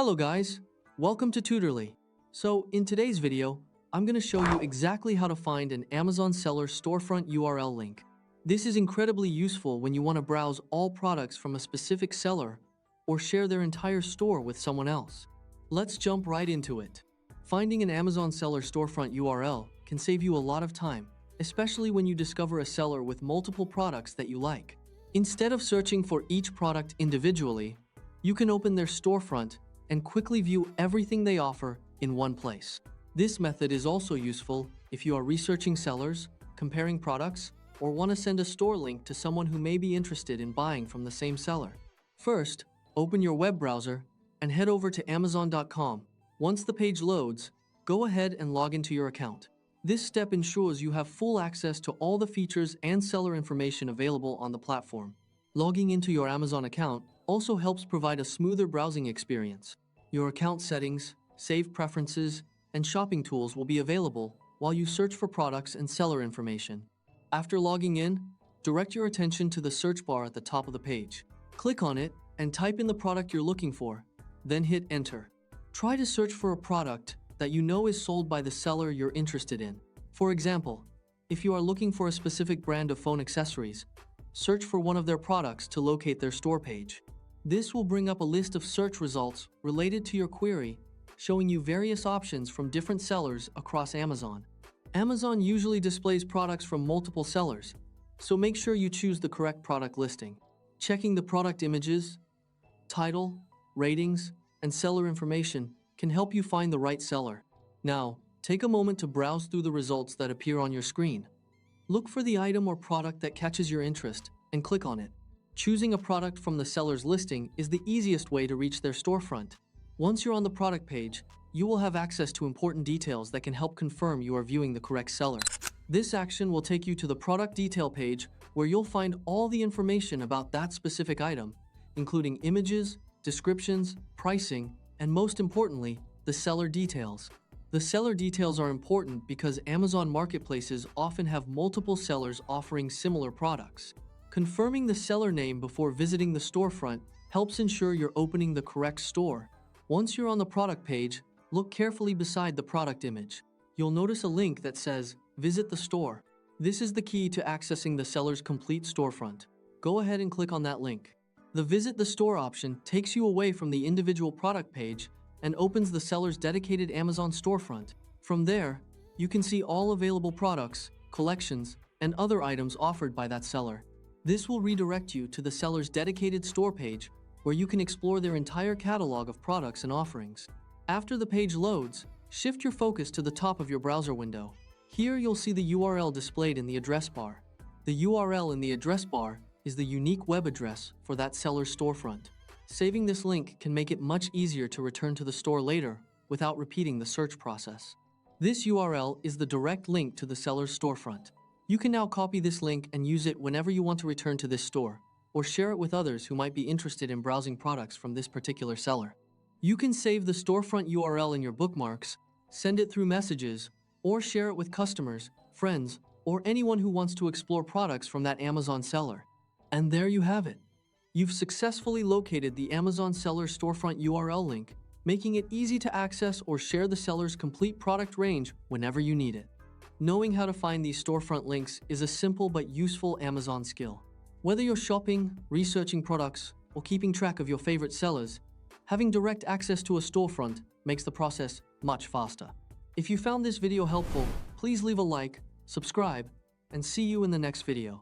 Hello guys, welcome to Tutorly. So in today's video, I'm going to show you exactly how to find an Amazon seller storefront URL link. This is incredibly useful when you want to browse all products from a specific seller or share their entire store with someone else. Let's jump right into it. Finding an Amazon seller storefront URL can save you a lot of time, especially when you discover a seller with multiple products that you like. Instead of searching for each product individually, you can open their storefront and quickly view everything they offer in one place. This method is also useful if you are researching sellers, comparing products, or want to send a store link to someone who may be interested in buying from the same seller. First, open your web browser and head over to Amazon.com. Once the page loads, go ahead and log into your account. This step ensures you have full access to all the features and seller information available on the platform. Logging into your Amazon account also helps provide a smoother browsing experience. Your account settings, save preferences, and shopping tools will be available while you search for products and seller information. After logging in, direct your attention to the search bar at the top of the page. Click on it and type in the product you're looking for, then hit enter. Try to search for a product that you know is sold by the seller you're interested in. For example, if you are looking for a specific brand of phone accessories, search for one of their products to locate their store page. This will bring up a list of search results related to your query, showing you various options from different sellers across Amazon. Amazon usually displays products from multiple sellers, so make sure you choose the correct product listing. Checking the product images, title, ratings, and seller information can help you find the right seller. Now, take a moment to browse through the results that appear on your screen. Look for the item or product that catches your interest and click on it. Choosing a product from the seller's listing is the easiest way to reach their storefront. Once you're on the product page, you will have access to important details that can help confirm you are viewing the correct seller. This action will take you to the product detail page where you'll find all the information about that specific item, including images, descriptions, pricing, and most importantly, the seller details. The seller details are important because Amazon marketplaces often have multiple sellers offering similar products. Confirming the seller name before visiting the storefront helps ensure you're opening the correct store. Once you're on the product page, look carefully beside the product image. You'll notice a link that says, "Visit the store." This is the key to accessing the seller's complete storefront. Go ahead and click on that link. The Visit the Store option takes you away from the individual product page and opens the seller's dedicated Amazon storefront. From there, you can see all available products, collections, and other items offered by that seller. This will redirect you to the seller's dedicated store page where you can explore their entire catalog of products and offerings. After the page loads, shift your focus to the top of your browser window. Here you'll see the URL displayed in the address bar. The URL in the address bar is the unique web address for that seller's storefront. Saving this link can make it much easier to return to the store later without repeating the search process. This URL is the direct link to the seller's storefront. You can now copy this link and use it whenever you want to return to this store, or share it with others who might be interested in browsing products from this particular seller. You can save the storefront URL in your bookmarks, send it through messages, or share it with customers, friends, or anyone who wants to explore products from that Amazon seller. And there you have it. You've successfully located the Amazon seller storefront URL link, making it easy to access or share the seller's complete product range whenever you need it. Knowing how to find these storefront links is a simple but useful Amazon skill. Whether you're shopping, researching products, or keeping track of your favorite sellers, having direct access to a storefront makes the process much faster. If you found this video helpful, please leave a like, subscribe, and see you in the next video.